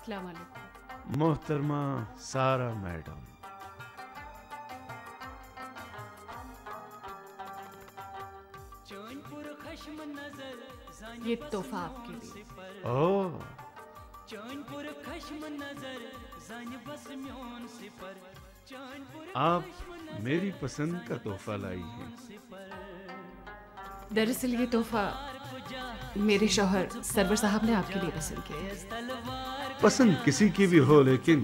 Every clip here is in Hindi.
अस्सलाम वालेकुम। मोहतरमा सारा मैडम, ये तोहफा आपके लिए। ओह, आप मेरी पसंद का तोहफा लाई हैं। दरअसल ये तोहफा मेरे शौहर सरवर साहब ने आपके लिए पसंद किया। पसंद किसी की भी हो, लेकिन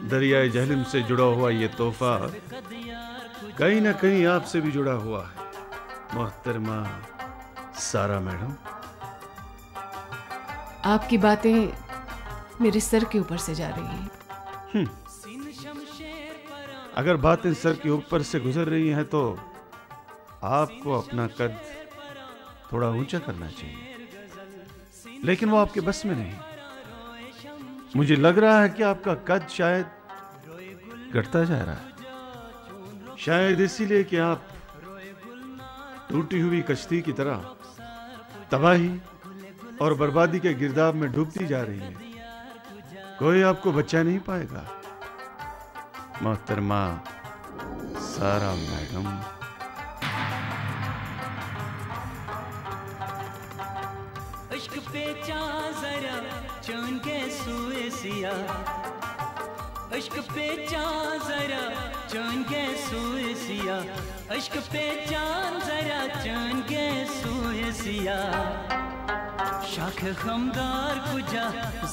दरियाए जहलम से जुड़ा हुआ ये तोहफा कहीं ना कहीं आपसे भी जुड़ा हुआ है मोहतरमा सारा मैडम। आपकी बातें मेरे सर के ऊपर से जा रही हैं। अगर बातें सर के ऊपर से गुजर रही हैं तो आपको अपना कद थोड़ा ऊंचा करना चाहिए, लेकिन वो आपके बस में नहीं। मुझे लग रहा है कि आपका कद शायद घटता जा रहा है, शायद इसीलिए कि आप टूटी हुई कश्ती की तरह तबाही और बर्बादी के गिरदाब में डूबती जा रही है। कोई आपको बचा नहीं पाएगा मोहतरमा सारा मैडम। इश्क पे जरा चैन के सुए सिया, इश्क पे जरा चैन के सुए सिया, इश्क पे जरा चैन के सुए सिया। शाख खमदार कुजा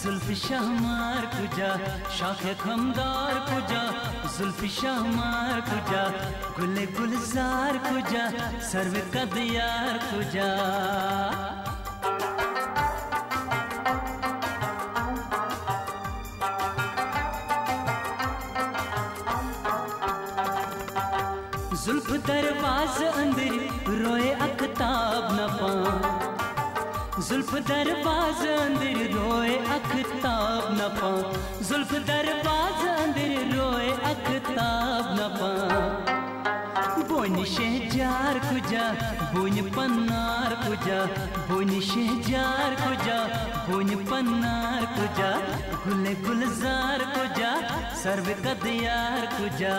जुल्फ शाहमार कुजा, शाख खमदार कुजा जुल्फ शाहमार कुजा, गुले गुलजार कुजा सर्व कदयार कुजा। जुल्फ दरवाज अंदर रोए अखताब न पा, जुल्फ दरवाज अंदर रोए अखताब न पा, जुल्फ दरवाज अंदर रोए अखताब न पा। बोन शहजार कुजा बोन पन्नार कुजा, बोन शहजार कुजा बोन पन्नार कुजा, गुले गुलजार कुजा सर्व कदयार कुजा।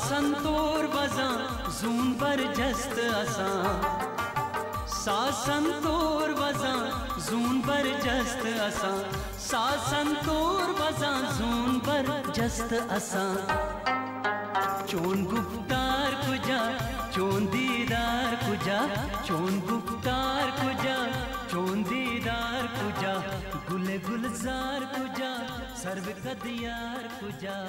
संतोर बजा जून पर जस्त असा, संतोर बजा जून पर जस्त असा, संतोर बजा जून पर जस्त असा। चोन गुफ्तार कुजा चोन दीदार कुजा, चोन गुफ्तार कुजा चोन दीदार कुजा, गुले गुलजार कुजा सर्व कदयार कुजा।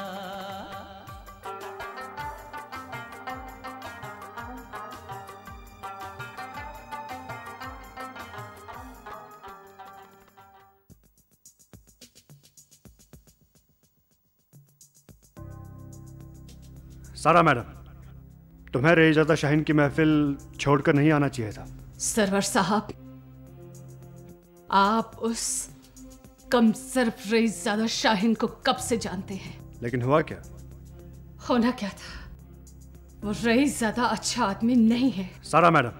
सारा मैडम, तुम्हें रईसज़ादा शाहीन की महफिल छोड़कर नहीं आना चाहिए था। सरवर साहब, आप उस कमसर्फ रईसज़ादा शाहीन को कब से जानते हैं? लेकिन हुआ क्या? होना क्या था? वो रईसज़ादा अच्छा आदमी नहीं है। सारा मैडम,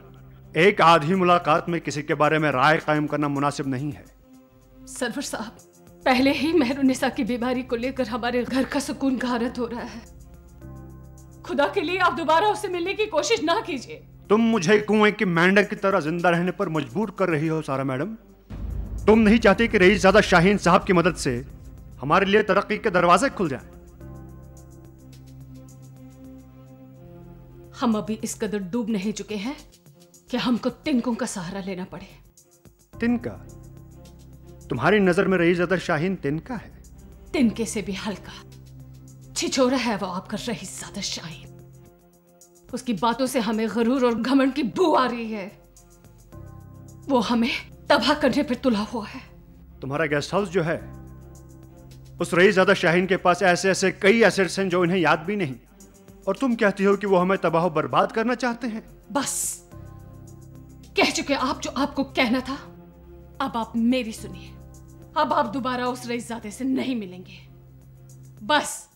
एक आधी मुलाकात में किसी के बारे में राय कायम करना मुनासिब नहीं है। सरवर साहब, पहले ही मेहरुन्निसा की बीमारी को लेकर हमारे घर का सुकून घारत हो रहा है। खुदा के लिए आप दोबारा उससे मिलने की कोशिश ना कीजिए। तुम मुझे कुएं की मेंढक की तरह जिंदा रहने पर मजबूर कर रही हो सारा मैडम। तुम नहीं चाहती कि रईसज़ादा शाहीन साहब की मदद से हमारे लिए तरक्की के दरवाजे खुल जाएं। हम अभी इस कदर डूब नहीं चुके हैं कि हमको तिनकों का सहारा लेना पड़े। तिनका? तुम्हारी नजर में रईसज़ादा शाहीन तिनका है? तिनके से भी हल्का छिछोरा है वो आपका रईसज़ादा शाहीन। उसकी बातों से हमें गरूर और घमंड की बू आ रही है। वो हमें तबाह करने पर तुला हुआ है। तुम्हारा गेस्ट हाउस जो है, उस रईसज़ादा शाहीन के पास ऐसे ऐसे कई एसेट्स हैं जो इन्हें याद भी नहीं, और तुम कहती हो कि वो हमें तबाह बर्बाद करना चाहते हैं। बस कह चुके आप जो आपको कहना था। अब आप मेरी सुनिए। अब आप दोबारा उस रईसज़ादे से नहीं मिलेंगे। बस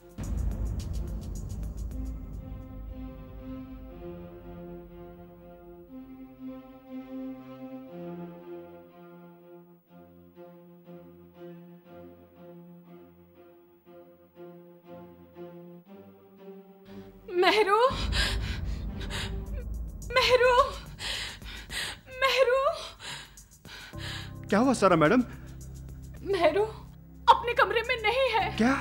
मेहरू, मेहरू, मेहरू। क्या हुआ सारा मैडम? मेहरू अपने कमरे में नहीं है। क्या?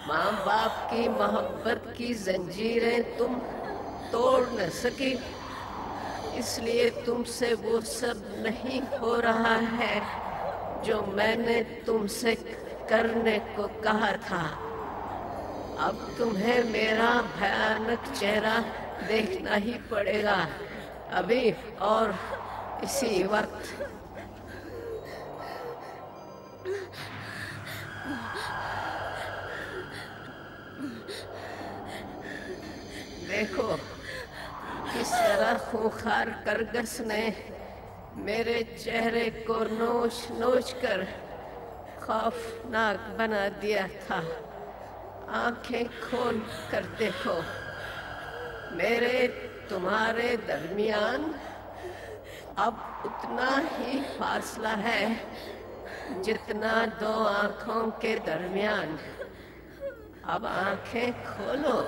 माँ बाप की मोहब्बत की जंजीरें तुम तोड़ न सकी, इसलिए तुमसे वो सब नहीं हो रहा है जो मैंने तुमसे करने को कहा था। अब तुम्हें मेरा भयानक चेहरा देखना ही पड़ेगा, अभी और इसी वक्त। देखो किस तरह खूंखार करगस ने मेरे चेहरे को नोच नोच कर खौफनाक बना दिया था। आंखें खोल कर देखो, मेरे तुम्हारे दरमियान अब उतना ही फासला है जितना दो आंखों के दरमियान। अब आंखें खोलो।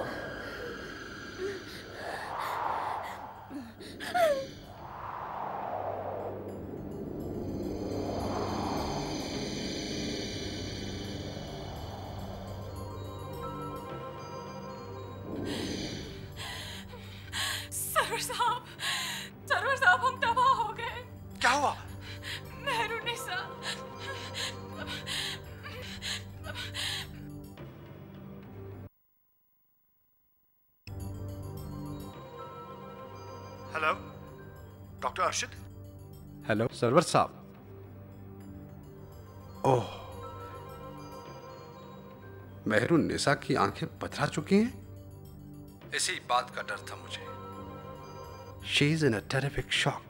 सरवर साहब हम तबाह हो गए। क्या हुआ? Mehrunisa. Hello, doctor Arshid. Hello Sarwar Sahab. Oh, Mehrunnisa की आंखें पथरा चुकी हैं। इसी बात का डर था मुझे। She is in a terrific shock.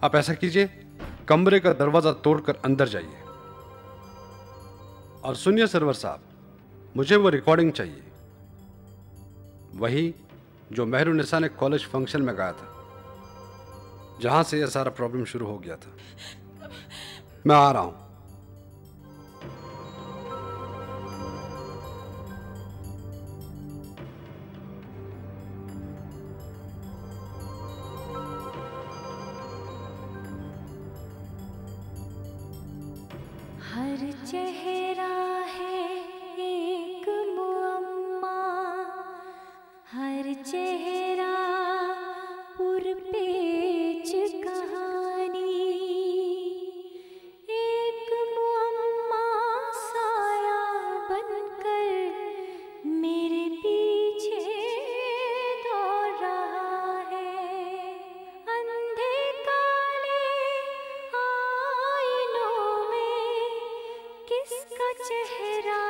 आप ऐसा कीजिए, कमरे का दरवाजा तोड़कर अंदर जाइए। और सुनिए सरवर साहब, मुझे वो रिकॉर्डिंग चाहिए, वही जो मेहरुनिसा ने कॉलेज फंक्शन में गाया था, जहां से यह सारा प्रॉब्लम शुरू हो गया था। मैं आ रहा हूं। हर चेहरा है एक मुअम्मा, हर चेहरा पुरपेच कहानी। एक मुअम्मा साया बनकर मेरे पीछे दौड़ रहा है। अंधे काले आईनों में किसका चेहरा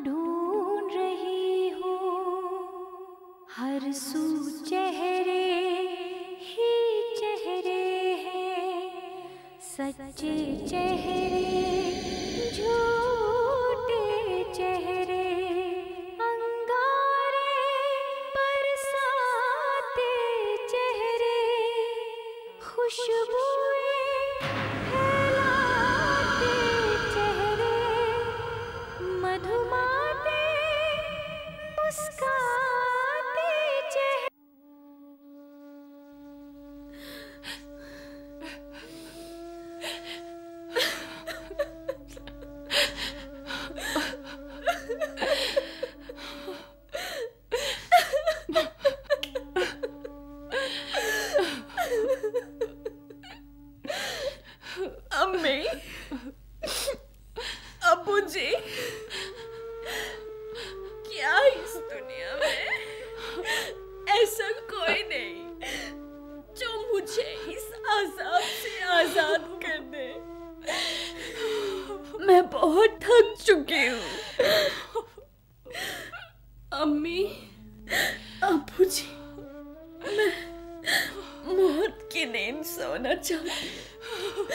ढूंढ रही हूँ। हर सू चेहरे ही चेहरे हैं, सच्चे चेहरे झूठे चेहरे। अंगारे बरसाते चेहरे, खुशबुएं फैलाते चेहरे, मधुमाते मुस्काते चेहरे। अम्मी, अब्बू जी, क्या इस दुनिया में ऐसा कोई नहीं बहुत थक चुकी हूँ। अम्मी, अब्बू जी, मैं मौत की नींद सोना चाहती हूँ।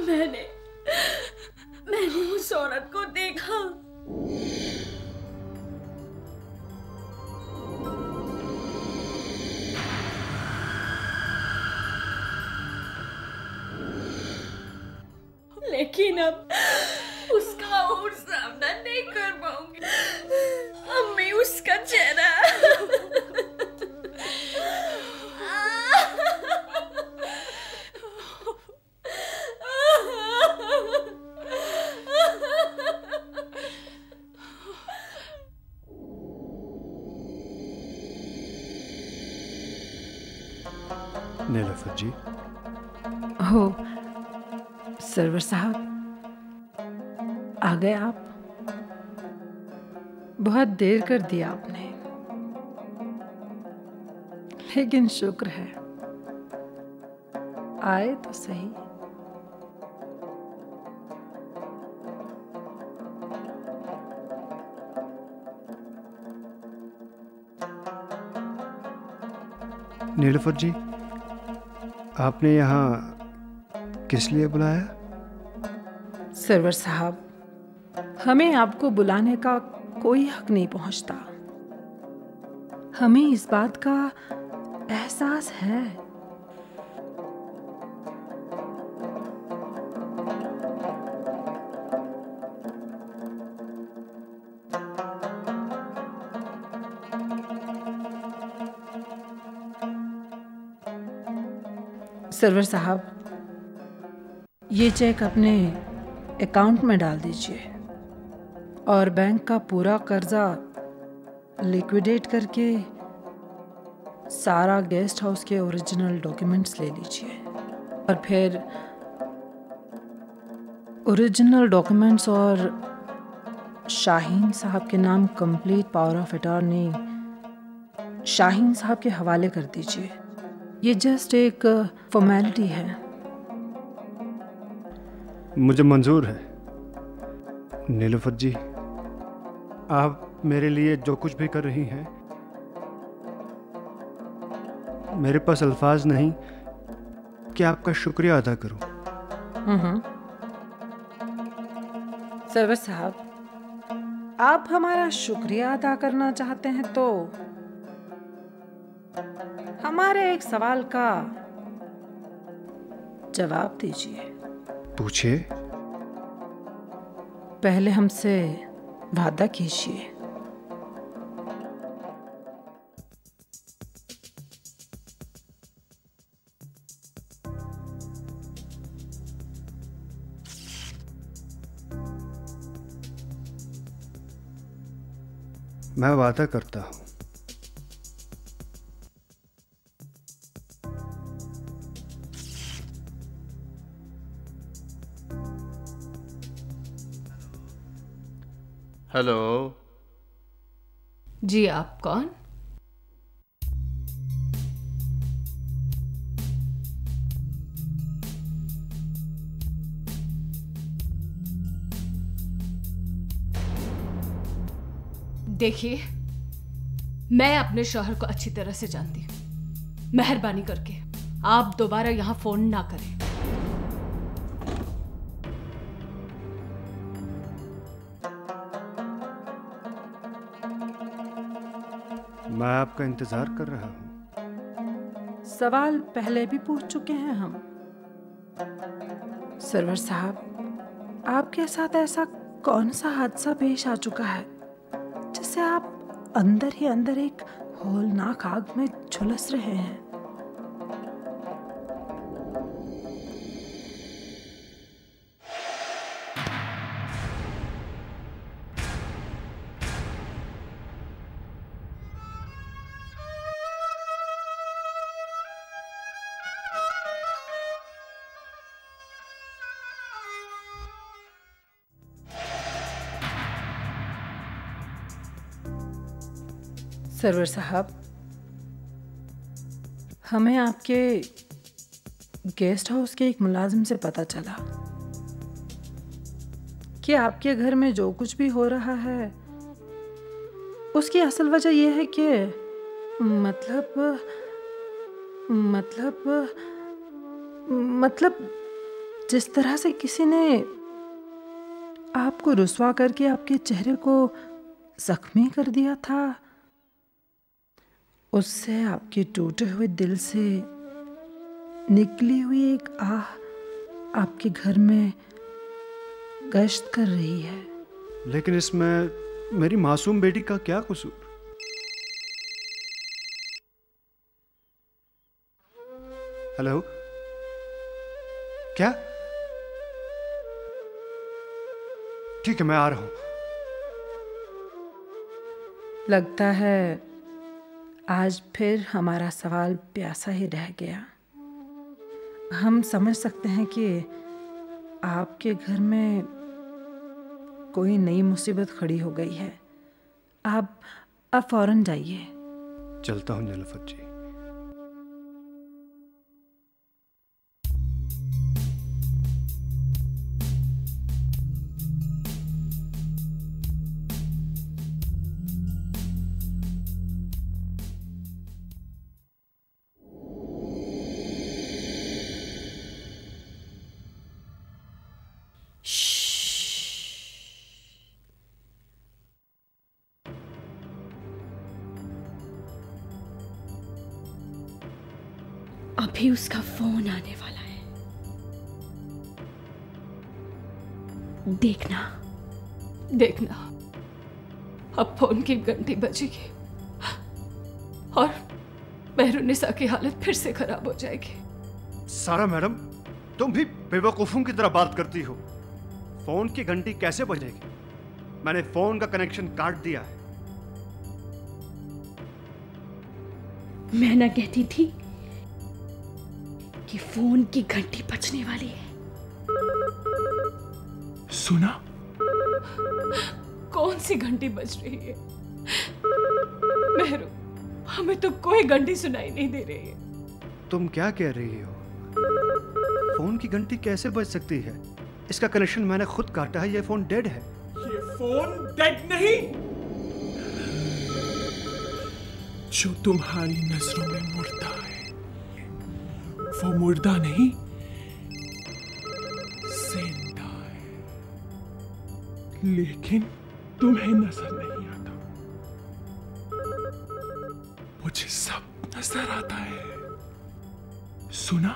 मैंने उस औरत को देखा। लेकिन अब उसका और सामना नहीं कर पाऊंगी। अम्मी, उसका चेहरा नीलोफर जी। हो सरवर साहब, आ गए आप। बहुत देर कर दिया आपने, लेकिन शुक्र है आए तो सही। नीलोफर जी, आपने यहाँ किस लिए बुलाया? सरवर साहब, हमें आपको बुलाने का कोई हक नहीं पहुंचता। हमें इस बात का एहसास है। सरवर साहब, ये चेक अपने अकाउंट में डाल दीजिए और बैंक का पूरा कर्जा लिक्विडेट करके सारा गेस्ट हाउस के ओरिजिनल डॉक्यूमेंट्स ले लीजिए। और फिर ओरिजिनल डॉक्यूमेंट्स और शाहीन साहब के नाम complete power of attorney Shaheen साहब के हवाले कर दीजिए। ये जस्ट एक फॉर्मेलिटी है। मुझे मंजूर है। नीलोफर जी, आप मेरे लिए जो कुछ भी कर रही हैं, मेरे पास अल्फाज नहीं कि आपका शुक्रिया अदा करूं। सरवर साहब, आप हमारा शुक्रिया अदा करना चाहते हैं तो हमारे एक सवाल का जवाब दीजिए। पूछिए। पहले हमसे वादा कीजिए। मैं वादा करता हूं। हेलो जी, आप कौन? देखिए, मैं अपने शौहर को अच्छी तरह से जानती हूं। मेहरबानी करके आप दोबारा यहां फोन ना करें। मैं आपका इंतजार कर रहा हूं। सवाल पहले भी पूछ चुके हैं हम। सरवर साहब, आपके साथ ऐसा कौन सा हादसा पेश आ चुका है जिससे आप अंदर ही अंदर एक होलनाक आग में झुलस रहे हैं? सरवर साहब, हमें आपके गेस्ट हाउस के एक मुलाजिम से पता चला कि आपके घर में जो कुछ भी हो रहा है उसकी असल वजह यह है कि मतलब जिस तरह से किसी ने आपको रुस्वा करके आपके चेहरे को जख्मी कर दिया था, उससे आपके टूटे हुए दिल से निकली हुई एक आह आपके घर में गश्त कर रही है। लेकिन इसमें मेरी मासूम बेटी का क्या कसूर? हेलो, क्या? ठीक है, मैं आ रहा हूं। लगता है आज फिर हमारा सवाल प्यासा ही रह गया। हम समझ सकते हैं कि आपके घर में कोई नई मुसीबत खड़ी हो गई है। आप फौरन जाइए। चलता हूं नीलोफर जी। अभी उसका फोन आने वाला है। देखना अब फोन की घंटी बजेगी और मेहरुनिसा की हालत फिर से खराब हो जाएगी। सारा मैडम, तुम भी बेवकूफों की तरह बात करती हो। फोन की घंटी कैसे बजेगी? मैंने फोन का कनेक्शन काट दिया है। मैं ना कहती थी कि फोन की घंटी बजने वाली है। सुना? कौन सी घंटी बज रही है? मेहरू, हमें तो कोई घंटी सुनाई नहीं दे रही है। तुम क्या कह रही हो? फोन की घंटी कैसे बज सकती है? इसका कनेक्शन मैंने खुद काटा है। ये फोन डेड है। ये फोन डेड नहीं, जो तुम्हारी नजरों में मुर्दा है, वो मुर्दा नहीं, जिंदा है। लेकिन तुम्हें नजर नहीं आता, मुझे सब नजर आता है। सुना?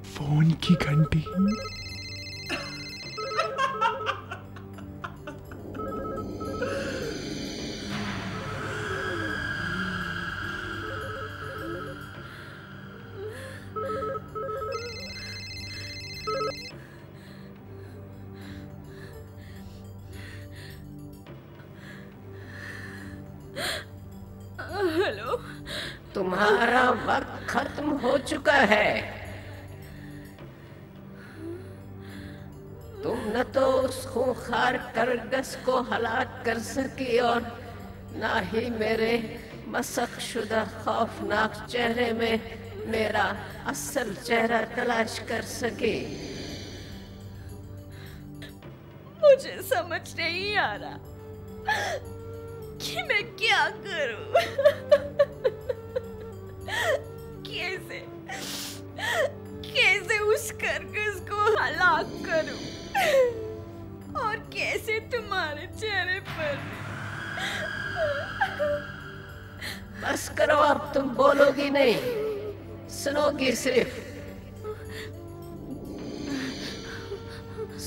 फोन की घंटी। हेलो, तुम्हारा वक्त खत्म हो चुका है। तुम न तो उस खूंखार करगस को हलाक कर सकी और ना ही मेरे मसख शुदा खौफनाक चेहरे में मेरा असल चेहरा तलाश कर सकी। मुझे समझ नहीं आ रहा कि मैं क्या करूं। कैसे उस करगस को हलाक करूं और कैसे तुम्हारे चेहरे पर। बस करो, अब तुम बोलोगी नहीं, सुनोगी सिर्फ।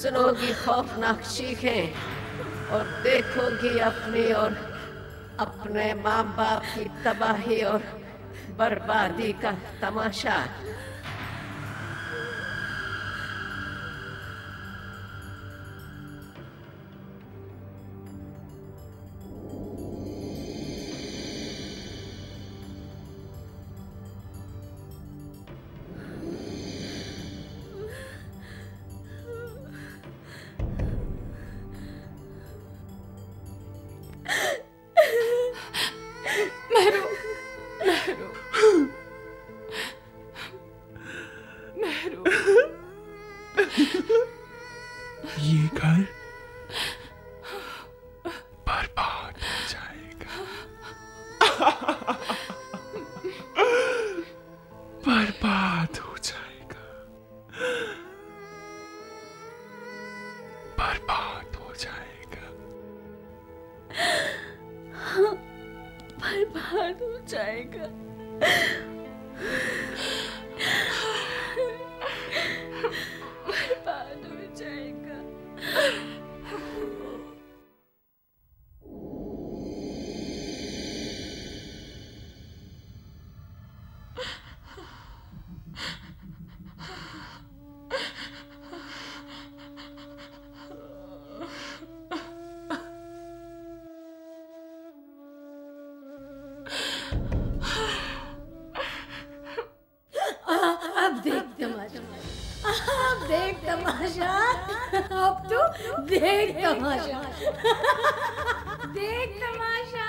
सुनोगी खौफनाक चीखें और देखोगी अपनी और अपने माँ बाप की तबाही और बर्बादी का तमाशा। ये घर बर्बाद हो जाएगा। बर्बाद हो जाएगा, बर्बाद हो जाएगा। हाँ, बर्बाद हो जाएगा। बर्बाद हो जाएगा। अब देख तमाशा, अब देख तमाशा, अब तो देख तमाशा, देख तमाशा।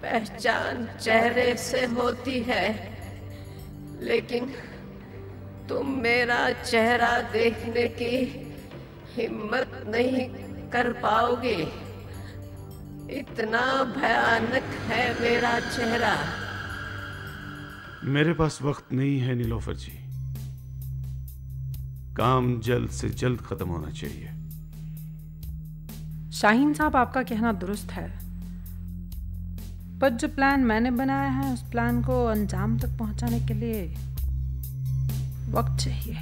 पहचान चेहरे से होती है, लेकिन तुम मेरा चेहरा देखने की हिम्मत नहीं कर पाओगे। इतना भयानक है मेरा चेहरा। मेरे पास वक्त नहीं है नीलोफर जी, काम जल्द से जल्द खत्म होना चाहिए। शाहीन साहब, आपका कहना दुरुस्त है, पर जो प्लान मैंने बनाया है उस प्लान को अंजाम तक पहुंचाने के लिए वक्त चाहिए।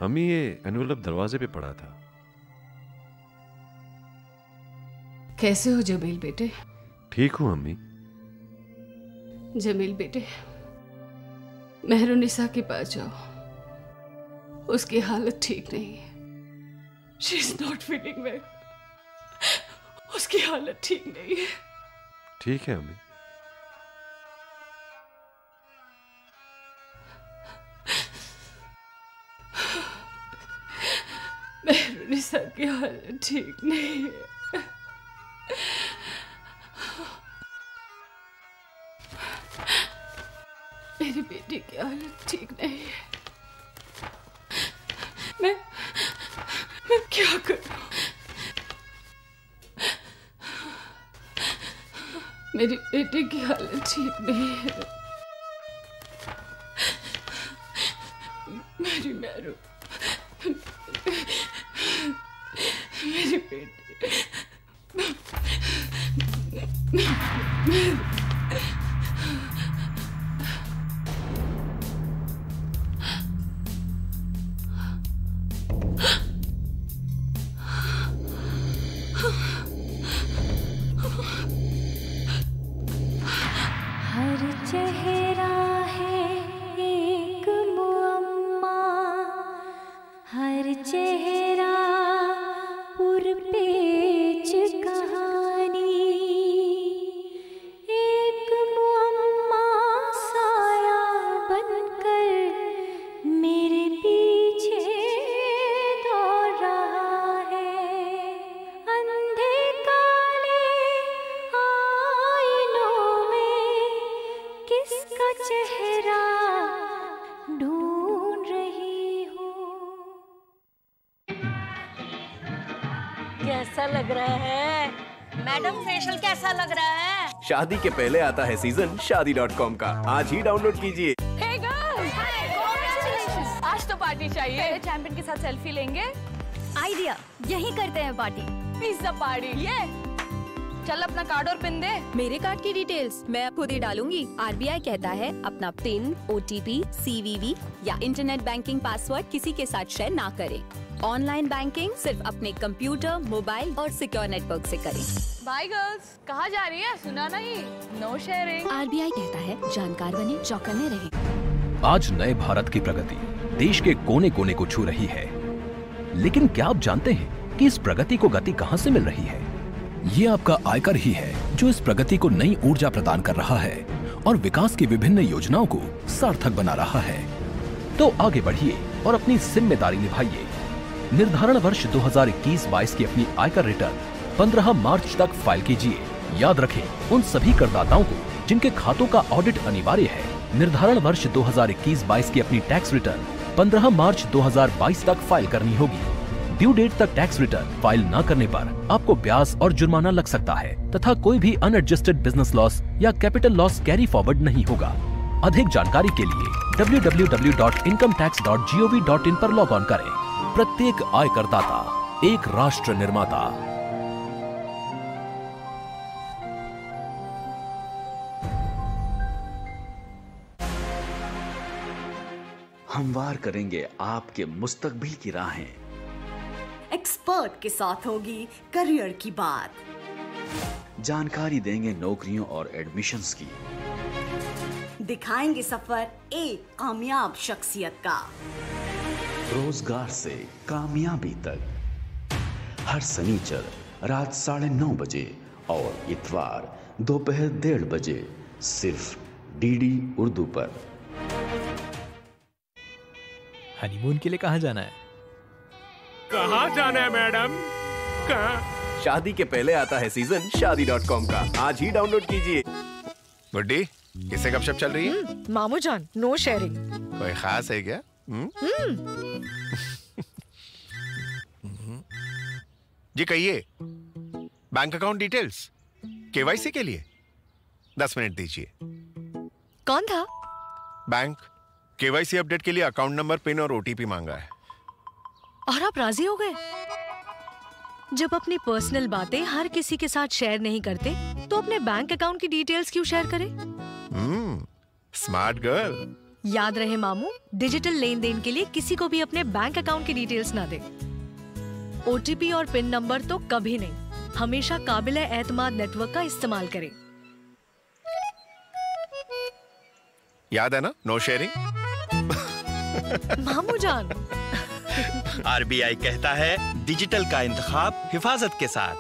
हमें ये एनवेलप दरवाजे पे पड़ा था। कैसे हो जमील बेटे? ठीक हूं अम्मी। जमील बेटे, मेहरुनिसा के पास जाओ, उसकी हालत ठीक नहीं है। She is not feeling well, उसकी हालत ठीक नहीं है। ठीक है अम्मी। मेहरुनिसा की हालत ठीक नहीं है। मेरी बेटी की हालत ठीक नहीं है। मैं क्या करूं? मेरी बेटी की हालत ठीक नहीं है। मेरी मैरू, मेरी बेटी, हर चेहरा है एक मुअम्मा, हर चेहरा पुरपेच कहानी। लग रहा है? मैडम फेशियल कैसा लग रहा है? शादी के पहले आता है सीजन शादी.com का, आज ही डाउनलोड कीजिए। Hey girls! Hi, congratulations! आज तो पार्टी चाहिए। पहले चैंपियन के साथ सेल्फी लेंगे। आइडिया, यही करते हैं पार्टी। Pizza party. ये चल अपना कार्ड और पिन दे। मेरे कार्ड की डिटेल्स मैं खुद ही डालूंगी। आरबीआई कहता है अपना पिन, ओटीपी, सीवीवी या इंटरनेट बैंकिंग पासवर्ड किसी के साथ शेयर ना करें। ऑनलाइन बैंकिंग सिर्फ अपने कंप्यूटर, मोबाइल और सिक्योर नेटवर्क से करें। बाय गर्ल्स, कहाँ जा रही है? सुना नहीं? No sharing. आरबीआई कहता है जानकार बने, चौकन्ने रहें। आज नए भारत की प्रगति देश के कोने कोने को छू रही है, लेकिन क्या आप जानते हैं कि इस प्रगति को गति कहां से मिल रही है? ये आपका आयकर ही है जो इस प्रगति को नई ऊर्जा प्रदान कर रहा है और विकास की विभिन्न योजनाओं को सार्थक बना रहा है। तो आगे बढ़िए और अपनी जिम्मेदारी निभाइए। निर्धारण वर्ष 2021-22 की अपनी आयकर रिटर्न 15 मार्च तक फाइल कीजिए। याद रखें, उन सभी करदाताओं को जिनके खातों का ऑडिट अनिवार्य है, निर्धारण वर्ष 2021-22 की अपनी टैक्स रिटर्न 15 मार्च 2022 तक फाइल करनी होगी। ड्यू डेट तक टैक्स रिटर्न फाइल न करने पर आपको ब्याज और जुर्माना लग सकता है तथा कोई भी अनएडजस्टेड बिजनेस लॉस या कैपिटल लॉस कैरी फॉरवर्ड नहीं होगा। अधिक जानकारी के लिए www.incometax.gov.in पर लॉग ऑन करें। प्रत्येक आयकरदाता एक राष्ट्र निर्माता। हमवार करेंगे आपके मुस्तकबिल की राहें। एक्सपर्ट के साथ होगी करियर की बात। जानकारी देंगे नौकरियों और एडमिशन्स की। दिखाएंगे सफर एक कामयाब शख्सियत का। रोजगार से कामयाबी तक हर शनिचर रात 9:30 बजे और इतवार दोपहर 1:30 बजे सिर्फ डीडी उर्दू पर। हनीमून के लिए कहाँ जाना है? कहाँ जाना है मैडम? कहाँ? शादी के पहले आता है सीजन शादी.com का, आज ही डाउनलोड कीजिए। गुड्डी, किससे गपशप चल रही है? मामू जान, नो शेयरिंग। कोई खास है क्या? जी कहिए। बैंक अकाउंट डिटेल्स केवाईसी के लिए 10 मिनट दीजिए। कौन था? बैंक केवाईसी अपडेट के लिए अकाउंट नंबर, पिन और ओटीपी मांगा है। और आप राजी हो गए? जब अपनी पर्सनल बातें हर किसी के साथ शेयर नहीं करते तो अपने बैंक अकाउंट की डिटेल्स क्यों शेयर करें? Smart girl. याद रहे मामू, डिजिटल लेन देन के लिए किसी को भी अपने बैंक अकाउंट की डिटेल्स ना दे। ओटीपी और पिन नंबर तो कभी नहीं। हमेशा काबिल-ए-एतमाद नेटवर्क का इस्तेमाल करें। याद है ना, नो शेयरिंग। मामू जान। आरबीआई कहता है डिजिटल का इंतखाब हिफाजत के साथ।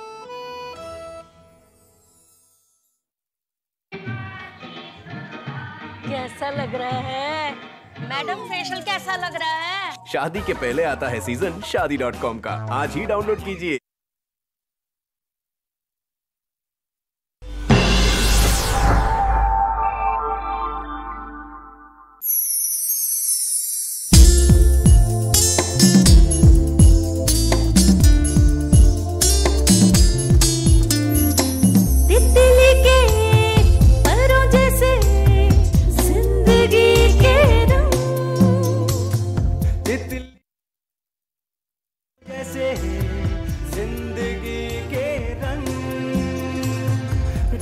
कैसा लग रहा है? मैडम फेशियल कैसा लग रहा है? शादी के पहले आता है सीजन शादी.com का, आज ही डाउनलोड कीजिए।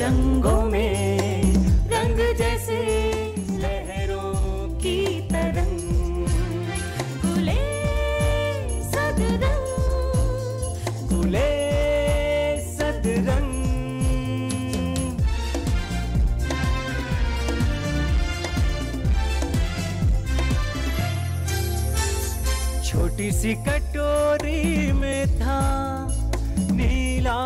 रंगों में रंग जैसे लहरों की तरंग, गुले सदरंग, गुले सदरंग। छोटी सी कटोरी में था नीला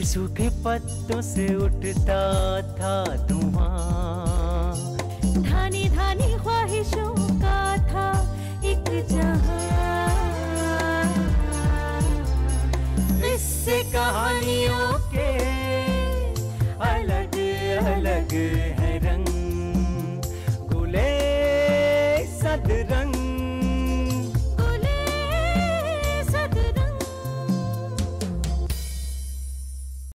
सूखे पत्तों से उठता था धुआं, धानी धानी ख्वाहिशों का था एक जहां, इससे कहानियों के अलग अलग याद